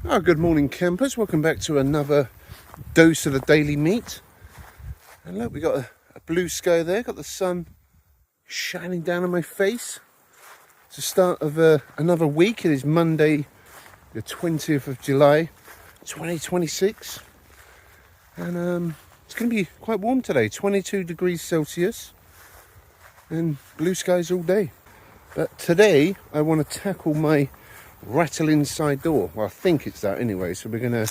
Oh, good morning, campers. Welcome back to another dose of the daily meat. And look, we got a blue sky there. Got the sun shining down on my face. It's the start of another week. It is Monday, the 20th of July, 2026. And it's going to be quite warm today, 22 degrees Celsius. And blue skies all day. But today, I want to tackle my rattle inside door. Well, I think it's that anyway, so we're going to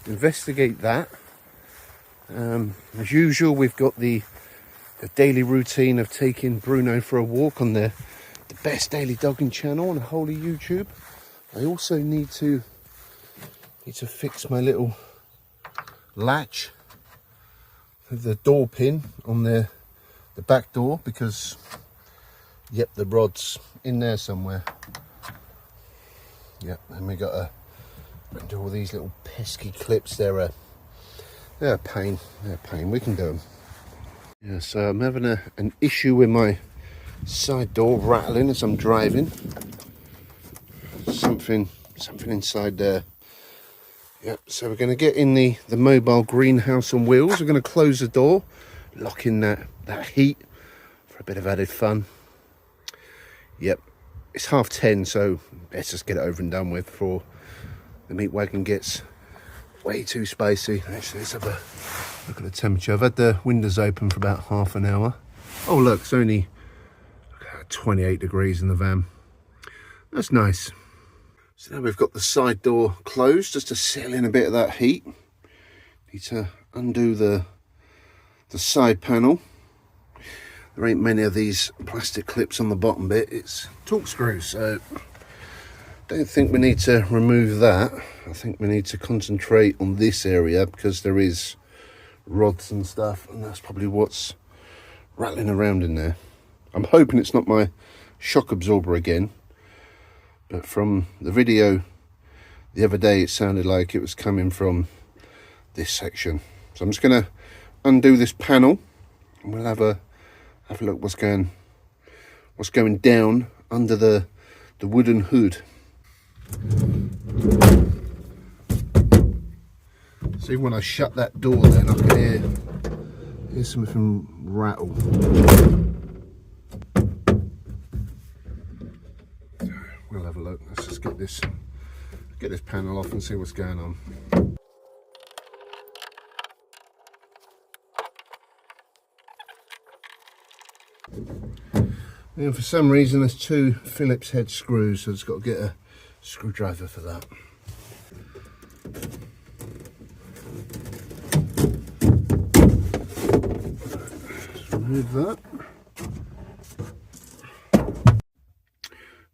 investigate that. As usual, we've got the daily routine of taking Bruno for a walk on the best daily dogging channel on the whole of YouTube. I also need to fix my little latch with the door pin on the back door, because yep, the rod's in there somewhere. Yep, and we got to do all these little pesky clips. They're a pain. They're a pain. We can do them. Yeah, so I'm having an issue with my side door rattling as I'm driving. Something inside there. Yep. So we're going to get in the mobile greenhouse on wheels. We're going to close the door, lock in that heat for a bit of added fun. Yep. It's 10:30, so let's just get it over and done with before the meat wagon gets way too spicy. Let's have a look at the temperature. I've had the windows open for about half an hour. Oh look, it's only 28 degrees in the van. That's nice. So now we've got the side door closed just to settle in a bit of that heat. Need to undo the side panel. There ain't many of these plastic clips on the bottom bit. It's torque screws, so don't think we need to remove that. I think we need to concentrate on this area because there is rods and stuff, and that's probably what's rattling around in there. I'm hoping it's not my shock absorber again, but from the video the other day it sounded like it was coming from this section. So I'm just going to undo this panel and we'll have a look what's going down under the wooden hood. See, when I shut that door then I can hear something rattle. We'll have a look. Let's just get this panel off and see what's going on. And for some reason there's two Phillips head screws, so I've just got to get a screwdriver for that. Just remove that.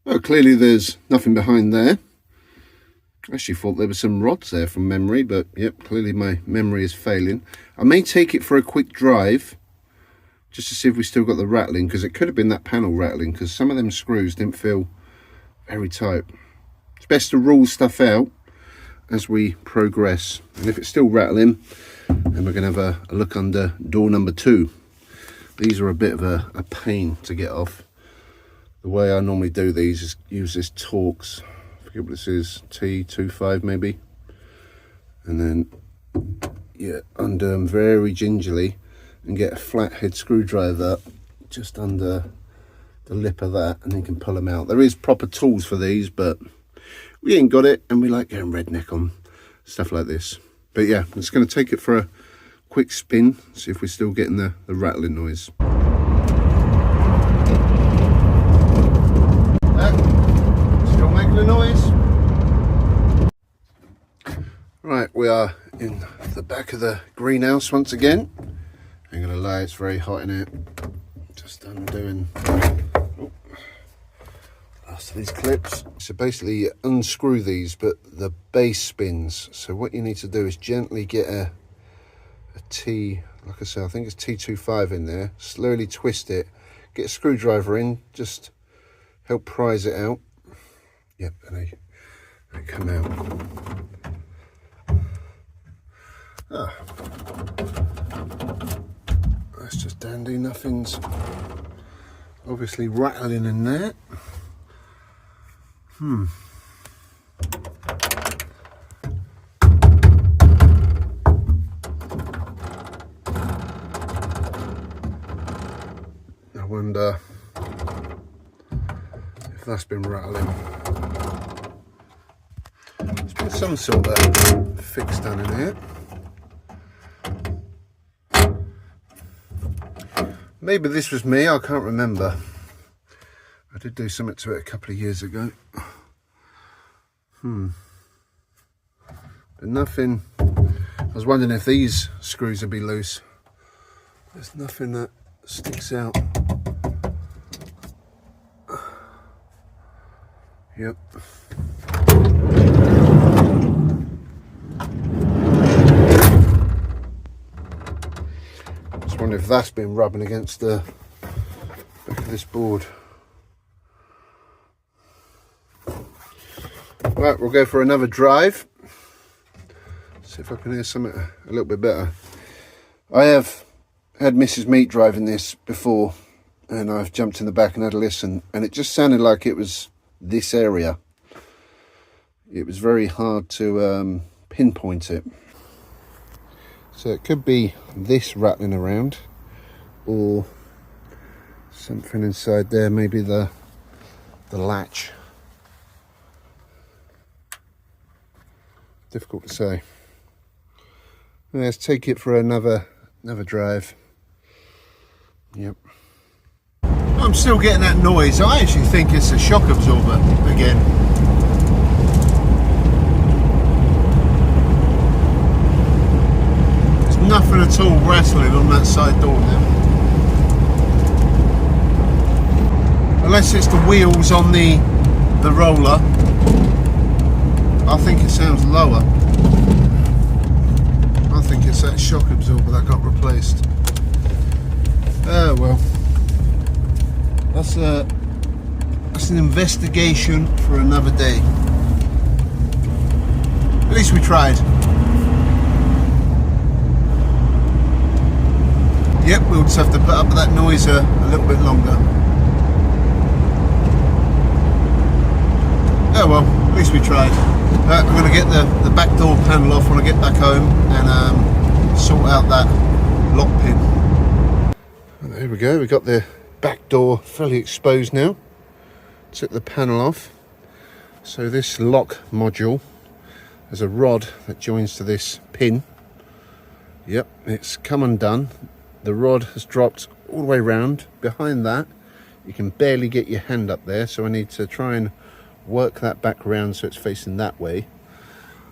Well, clearly there's nothing behind there. I actually thought there were some rods there from memory, but yep, clearly my memory is failing. I may take it for a quick drive just to see if we still got the rattling, because it could have been that panel rattling, because some of them screws didn't feel very tight. It's best to rule stuff out as we progress, and if it's still rattling, then we're going to have a look under door number 2. These are a bit of a pain to get off. The way I normally do these is use this Torx, I forget what this is, T25 maybe, and then yeah, undo them very gingerly and get a flathead screwdriver just under the lip of that, and then you can pull them out. There is proper tools for these, but we ain't got it, and we like going redneck on stuff like this. But yeah, I'm just going to take it for a quick spin, see if we're still getting the rattling noise. Still making the noise. Right, we are in the back of the greenhouse once again. I'm going to lie, it's very hot in here. Just undoing last of these clips. So basically you unscrew these, but the base spins. So what you need to do is gently get a T, like I say, I think it's T25 in there. Slowly twist it, get a screwdriver in, just help prise it out. Yep, and they come out. Ah. That's just dandy. Nothing's obviously rattling in there. wonder if that's been rattling. There's been some sort of fix done in here. Maybe this was me, I can't remember. I did do something to it a couple of years ago. But nothing. I was wondering if these screws would be loose. There's nothing that sticks out. Yep. Just wonder if that's been rubbing against the back of this board. Right, we'll go for another drive. See if I can hear something a little bit better. I have had Mrs. Meat driving this before, and I've jumped in the back and had a listen, and it just sounded like it was this area. It was very hard to pinpoint it. So it could be this rattling around, or something inside there, maybe the latch. Difficult to say. Let's take it for another drive. Yep. I'm still getting that noise. I actually think it's a shock absorber again. There's nothing at all rattling on that side door now. Unless it's the wheels on the roller. I think it sounds lower. I think it's that shock absorber that got replaced. Oh well. That's an investigation for another day. At least we tried. Yep, we'll just have to put up with that noise a little bit longer. Oh well, at least we tried. We're going to get the back door panel off when I get back home and sort out that lock pin. And there we go, we got the back door fairly exposed now. Took the panel off. So this lock module has a rod that joins to this pin. Yep, it's come undone. The rod has dropped all the way around. Behind that, you can barely get your hand up there, so I need to try and work that back around so it's facing that way,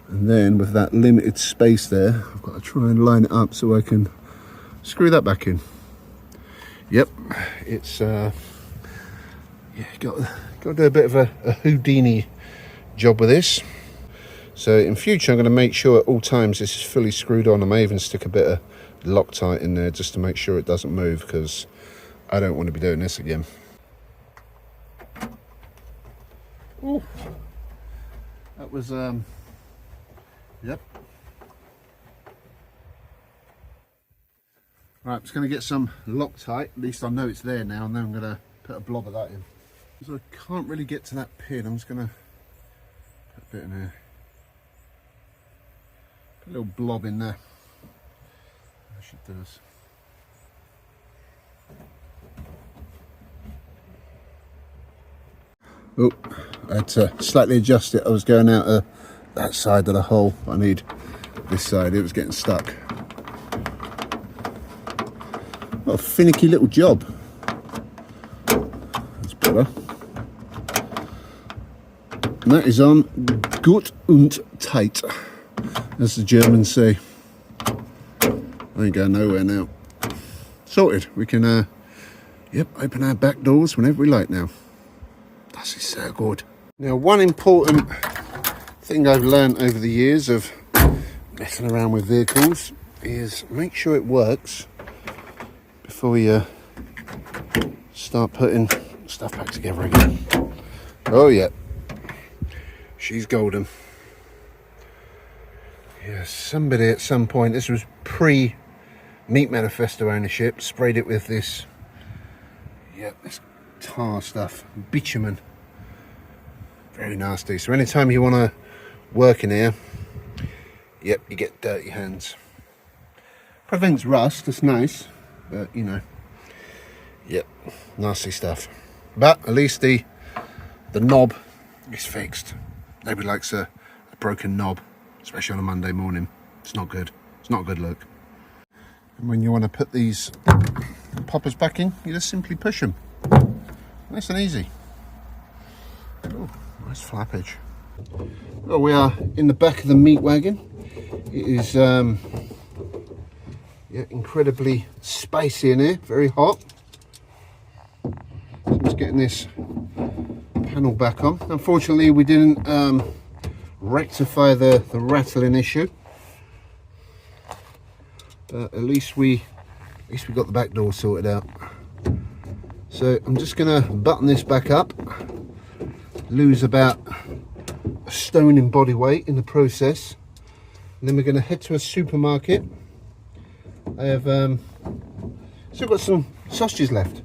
and then with that limited space there, I've got to try and line it up so I can screw that back in. Yep, it's yeah, got to do a bit of a Houdini job with this. So in future I'm going to make sure at all times this is fully screwed on. I may even stick a bit of Loctite in there just to make sure it doesn't move, because I don't want to be doing this again. Ooh, that was yep. Right, I'm just going to get some Loctite. At least I know it's there now, and then I'm going to put a blob of that in. So I can't really get to that pin. I'm just going to put a bit in there. Put a little blob in there. That should do us. Oh, I had to slightly adjust it. I was going out of that side of the hole. I need this side. It was getting stuck. What a finicky little job. That's better. And that is on gut und tight, as the Germans say. I ain't going nowhere now. Sorted. We can, yep, open our back doors whenever we like now. This is so good. Now, one important thing I've learned over the years of messing around with vehicles is make sure it works before you start putting stuff back together again. Oh yeah, she's golden. Yeah, somebody at some point, this was pre-Meat Manifesto ownership, sprayed it with this, yep, this tar stuff, bitumen. Very nasty. So anytime you want to work in here, yep, you get dirty hands. Prevents rust, that's nice, but you know, Yep, nasty stuff. But at least the knob is fixed. Nobody likes a broken knob, especially on a Monday morning. It's not good. It's not a good look. And when you want to put these poppers back in, you just simply push them. Nice and easy. Oh, nice flappage. Well, we are in the back of the meat wagon. It is yeah, incredibly spicy in here, very hot. So I'm just getting this panel back on. Unfortunately, we didn't rectify the rattling issue, but at least we got the back door sorted out. So I'm just gonna button this back up, lose about a stone in body weight in the process, and then we're going to head to a supermarket. I have still got some sausages left.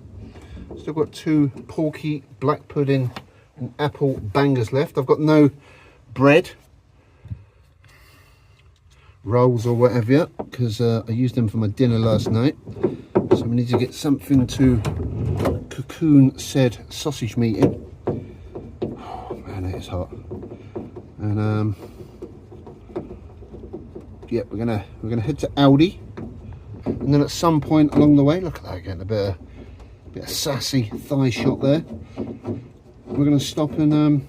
Still got 2 porky, black pudding and apple bangers left. I've got no bread, rolls or whatever yet, because I used them for my dinner last night. So we need to get something to cocoon said sausage meat in. Oh man, it is hot. And yeah, we're gonna head to Aldi, and then at some point along the way, look at that, getting a bit of sassy thigh shot there. We're gonna stop and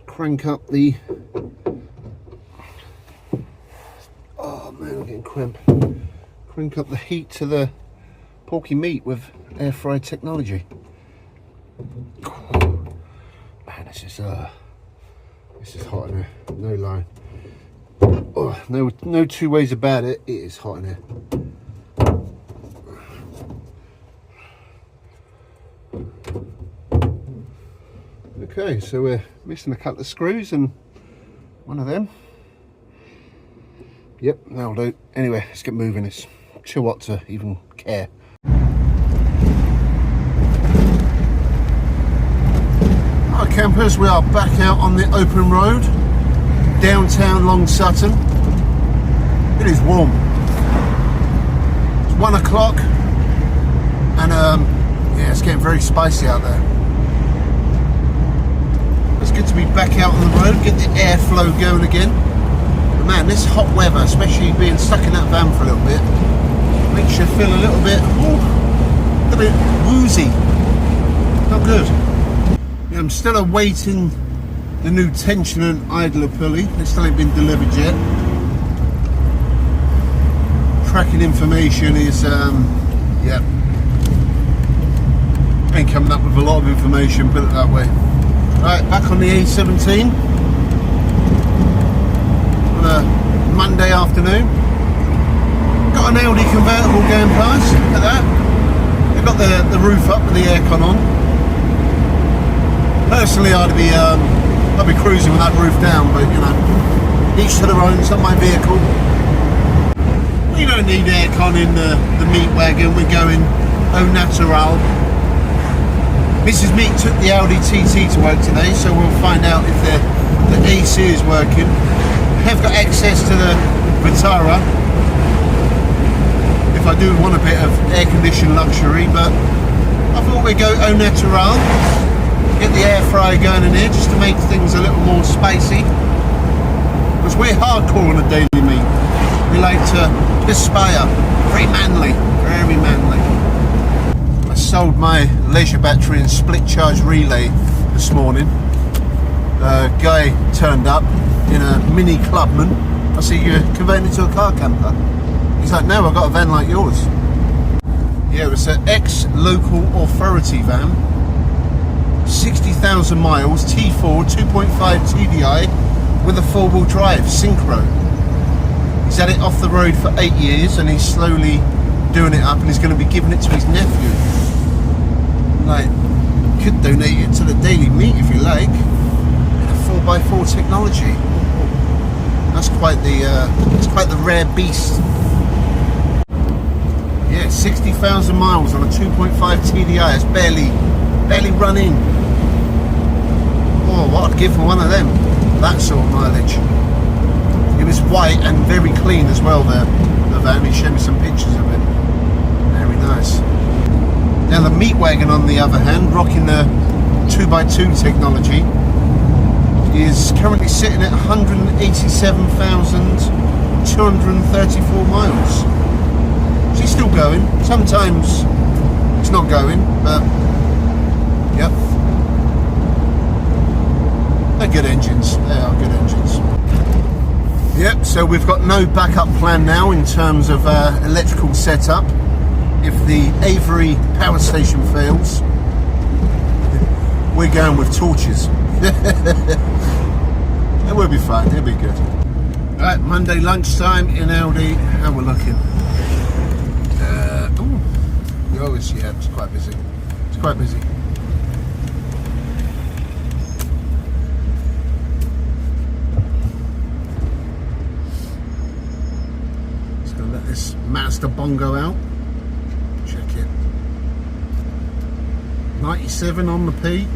crank up the, oh man, I'm getting cramp. Crank up the heat to the porky meat with air fry technology. Man, this is hot in here, no lie. Oh, no two ways about it, it is hot in here. Okay, so we're missing a couple of screws and one of them. Yep, that'll do. Anyway, let's get moving. It's too hot to even care. Hi campers, we are back out on the open road, downtown Long Sutton. It is warm. It's 1 o'clock and yeah, it's getting very spicy out there. It's good to be back out on the road, get the airflow going again. But man, this hot weather, especially being stuck in that van for a little bit, makes you feel a little bit woozy. Not good. Yeah, I'm still awaiting the new tension and idler pulley. They still ain't been delivered yet. Tracking information is, yeah, ain't coming up with a lot of information, put it that way. Right, back on the A17 on a Monday afternoon. Got an Aldi convertible going past, look at that. They've got the roof up with the aircon on. Personally, I'd be cruising with that roof down, but you know, each to their own. It's not my vehicle. We don't need aircon in the meat wagon. We're going au natural. Mrs. Meat took the Audi TT to work today, so we'll find out if the AC is working. I have got access to the Vitara if I do want a bit of air-conditioned luxury, but I thought we'd go au natural, get the air fryer going in here just to make things a little more spicy, because we're hardcore on a daily meat. We like to aspire, very manly, very manly. I sold my leisure battery and split charge relay this morning. The guy turned up in a mini Clubman. I see you're converting it to a car camper. He's like, no, I've got a van like yours. Yeah, it's an ex-local authority van. 60,000 miles, T4, 2.5 TDI with a 4-wheel drive, synchro. He's had it off the road for 8 years and he's slowly doing it up and he's going to be giving it to his nephew. Like, could donate it to the Daily Meat if you like. A 4x4 technology. That's quite the rare beast. Yeah, 60,000 miles on a 2.5 TDI. It's barely run in. Oh, what I'd give for one of them. That sort of mileage. It was white and very clean as well. The van. He showed me some pictures of it. nice. Now the meat wagon, on the other hand, rocking the 2x2 technology, is currently sitting at 187,234 miles. She's still going. Sometimes it's not going, but yep. They're good engines. They are good engines. Yep, so we've got no backup plan now in terms of electrical setup. If the Avery power station fails, we're going with torches. It will be fine, it'll be good. Right, Monday lunchtime in Aldi. How we're looking? Oh, it's quite busy. It's quite busy. Just gonna let this Master Bongo out. Check it. 97 on the P.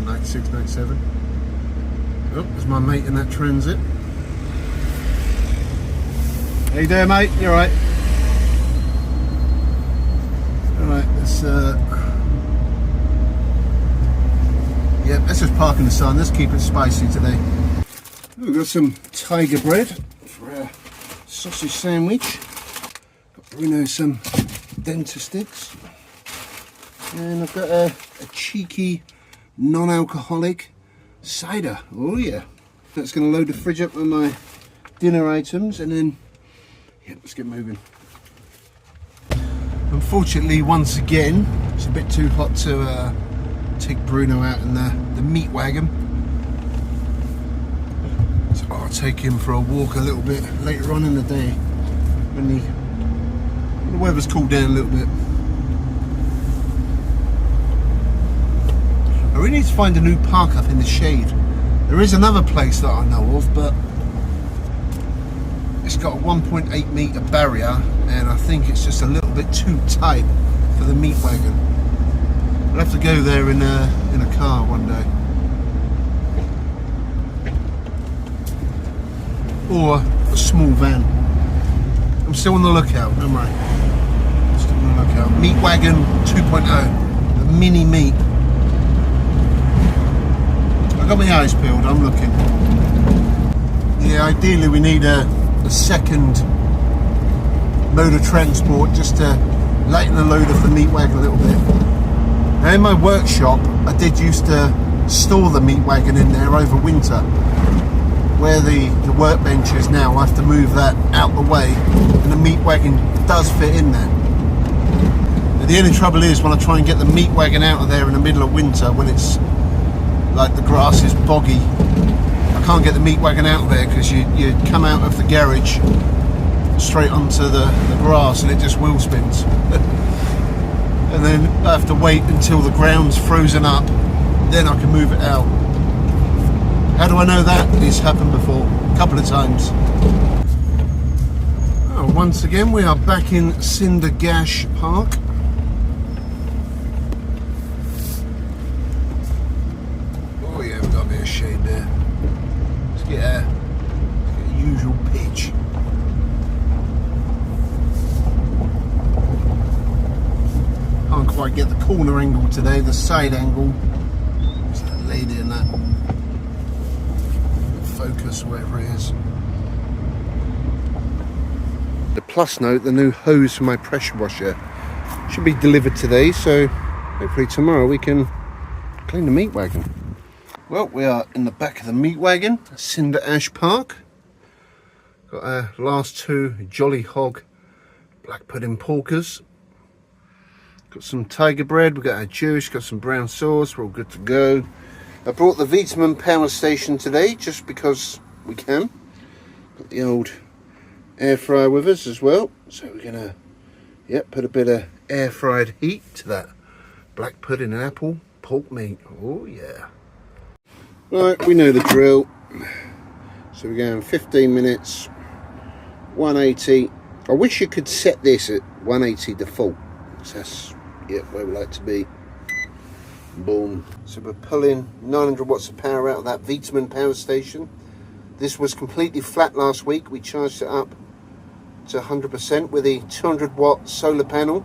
96, 97. Oh, there's my mate in that transit. How you doing, mate? You alright? Alright, let's yeah, let's just park in the sun. Let's keep it spicy today. We've got some tiger bread for our sausage sandwich. Got Bruno some denta sticks. And I've got a cheeky non-alcoholic cider. Oh yeah. That's going to load the fridge up with my dinner items, and then yeah, let's get moving. Unfortunately, once again, it's a bit too hot to take Bruno out in the meat wagon. So I'll take him for a walk a little bit later on in the day when the weather's cooled down a little bit. I really need to find a new park up in the shade. There is another place that I know of, but it's got a 1.8 metre barrier, and I think it's just a little bit too tight for the meat wagon. I'll have to go there in a car one day. Or a small van. I'm still on the lookout, am I? Still on the lookout. Meat wagon 2.0. The mini meat. I got my eyes peeled, I'm looking. Yeah, ideally we need a second mode of transport just to lighten the load of the meat wagon a little bit. Now in my workshop, I did used to store the meat wagon in there over winter. Where the workbench is now, I have to move that out the way, and the meat wagon does fit in there. But the only trouble is when I try and get the meat wagon out of there in the middle of winter, when it's like the grass is boggy, I can't get the meat wagon out of there, because you come out of the garage straight onto the grass and it just wheel spins. And then I have to wait until the ground's frozen up, then I can move it out. How do I know that? It's happened before, a couple of times. Oh, once again we are back in Cinder Ash Park. Oh yeah, we've got a bit of shade there. Let's get a usual pitch. Can't quite get the corner angle today, the side angle. There's that lady in that focus, whatever it is. The plus note, the new hose for my pressure washer should be delivered today, so hopefully tomorrow we can clean the meat wagon. Well, we are in the back of the meat wagon, Cinder Ash Park. Got our last two Jolly Hog black pudding porkers. Got some tiger bread, we've got our juice, got some brown sauce, we're all good to go. I brought the VTOMAN power station today just because we can. Got the old air fryer with us as well, so we're gonna put a bit of air fried heat to that black pudding and apple pork meat. Oh yeah. Right, we know the drill. So we're going 15 minutes, 180. I wish you could set this at 180 default. So that's where we like to be. Boom. So we're pulling 900 watts of power out of that VTOMAN power station. This was completely flat last week. We charged it up to 100% with a 200 watt solar panel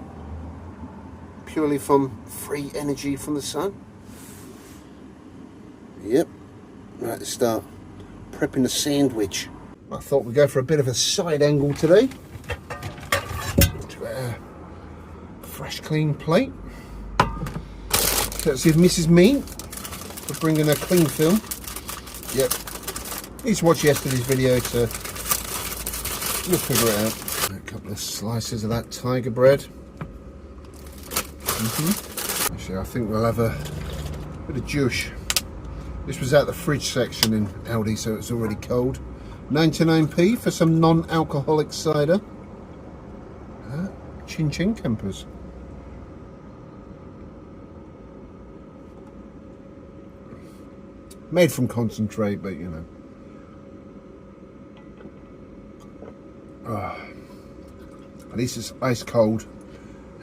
purely from free energy from the sun. Yep, right to start prepping the sandwich. I thought we'd go for a bit of a side angle today to our fresh clean plate. Courtesy of Mrs. Mean for bringing her clean film. Yep, need to watch yesterday's video to you'll figure it out. A couple of slices of that tiger bread. Actually, I think we'll have a bit of juice. This was out the fridge section in Aldi, so it's already cold. 99p for some non-alcoholic cider. Chin chin campers. Made from concentrate, but you know. At least it's ice cold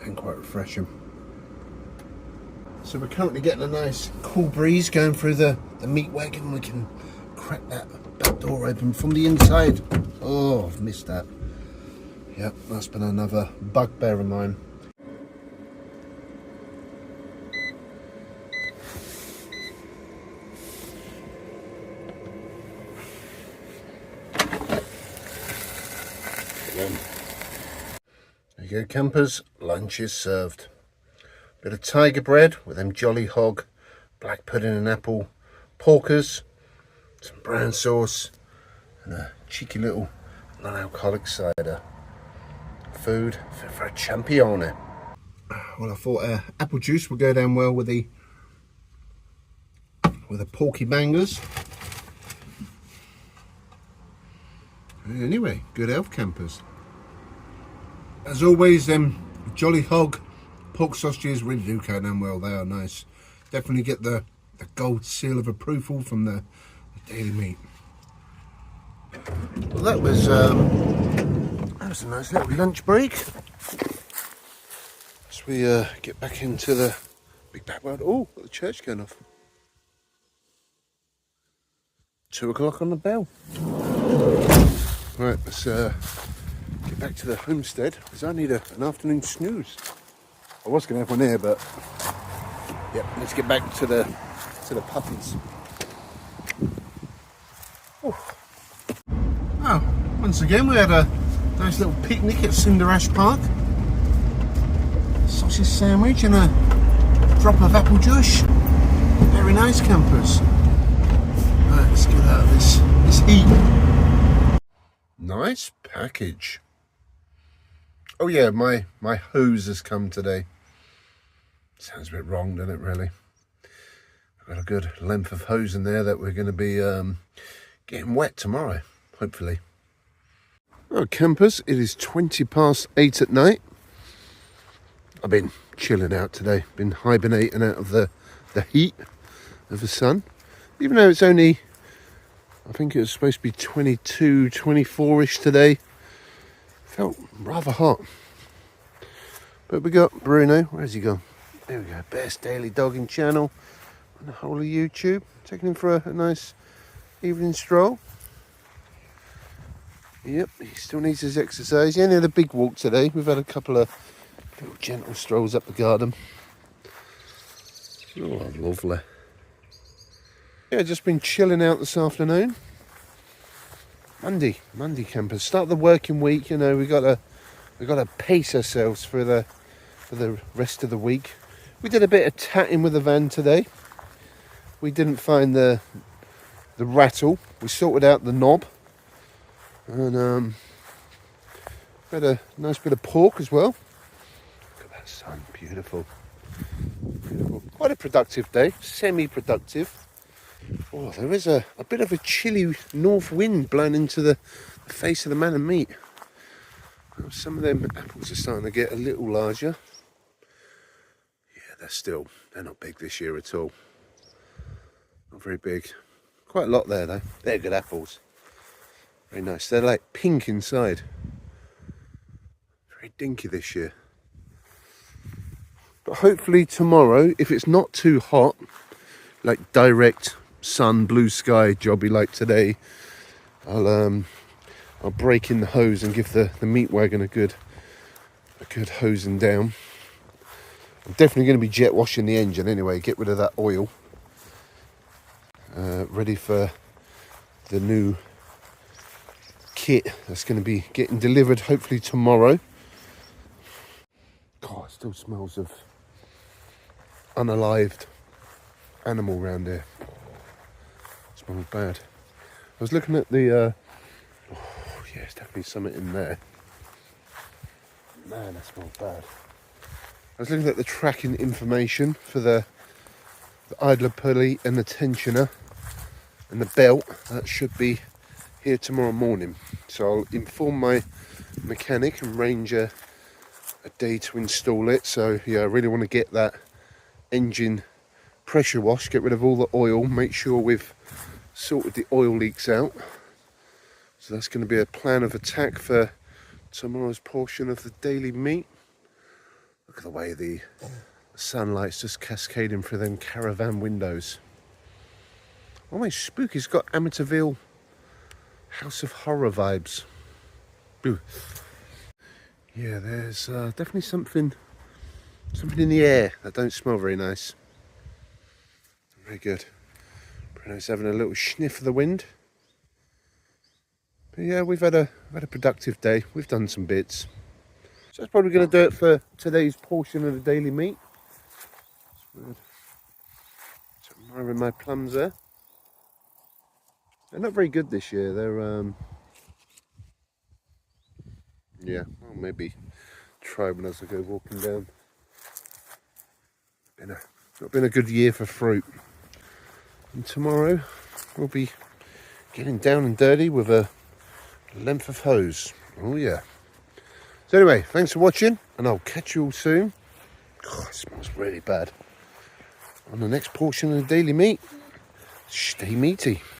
and quite refreshing. So we're currently getting a nice cool breeze going through the meat wagon. We can crack that back door open from the inside. Oh, I've missed that. Yep, that's been another bugbear of mine. There you go, campers, lunch is served. Bit of tiger bread with them Jolly Hog, black pudding and apple porkers, some brown sauce, and a cheeky little non-alcoholic cider. Food for a champione. Well, I thought apple juice would go down well with the porky bangers. Anyway, good health, campers. As always, them Jolly Hog pork sausages really do go down well. They are nice. Definitely get the gold seal of approval from the Daily Meat. Well, that was a nice little lunch break. As we get back into the big back road. Oh, got the church going off. 2 o'clock on the bell. Right, let's get back to the homestead because I need an afternoon snooze. I was going to have one here, but yeah, let's get back to the puppies. Oh, once again we had a nice little picnic at Cinder Ash Park. Sausage sandwich and a drop of apple juice. Very nice, campers. Right, let's get out of this heat. Nice package. Oh yeah, my hose has come today. Sounds a bit wrong, doesn't it, really? I've got a good length of hose in there that we're going to be getting wet tomorrow, hopefully. Oh, campers, it is 8:20 at night. I've been chilling out today, been hibernating out of the heat of the sun. Even though it's only, I think it was supposed to be 22, 24-ish today. Felt rather hot. But we got Bruno, where's he gone? There we go, best daily dogging channel on the whole of YouTube. Taking him for a nice evening stroll. Yep, he still needs his exercise. He only had a big walk today. We've had a couple of little gentle strolls up the garden. Oh, lovely. Yeah, just been chilling out this afternoon. Monday campers. Start the working week. You know, we got to pace ourselves for the rest of the week. We did a bit of tatting with the van today. We didn't find the rattle. We sorted out the knob, and had a nice bit of pork as well. Look at that sun, beautiful, beautiful. Quite a productive day, semi-productive. Oh, there is a bit of a chilly north wind blowing into the face of the man and meat. Some of them apples are starting to get a little larger. Yeah, they're not big this year at all. Not very big. Quite a lot there though. They're good apples. Very nice. They're like pink inside. Very dinky this year. But hopefully tomorrow, if it's not too hot, like direct sun, blue sky, jobby like today, I'll break in the hose and give the meat wagon a good hosing down. I'm definitely going to be jet washing the engine anyway, get rid of that oil. Ready for the new kit that's going to be getting delivered hopefully tomorrow. God, it still smells of unalived animal around here. It smells bad. I was looking at the oh yeah, there's definitely something in there. Man, that smells bad. I was looking at the tracking information for the idler pulley and the tensioner and the belt. That should be here tomorrow morning. So I'll inform my mechanic and arrange a day to install it. So yeah, I really want to get that engine pressure wash, get rid of all the oil, make sure we've sorted the oil leaks out. So that's going to be a plan of attack for tomorrow's portion of the daily meat. Look at the way the sunlight's just cascading through them caravan windows. Almost spooky. It's got Amityville House of Horror vibes. Ooh. Yeah, there's definitely something in the air that don't smell very nice. Very good. Bruno's having a little sniff of the wind. But yeah, we've had a productive day. We've done some bits. So that's probably going to do it for today's portion of the daily meat. Admiring my plums there. They're not very good this year. They're yeah, I'll maybe try one as I go walking down. Not been a good year for fruit. And tomorrow we'll be getting down and dirty with a length of hose. Oh yeah. So anyway, thanks for watching, and I'll catch you all soon. God, it smells really bad. On the next portion of the daily meat. Stay meaty.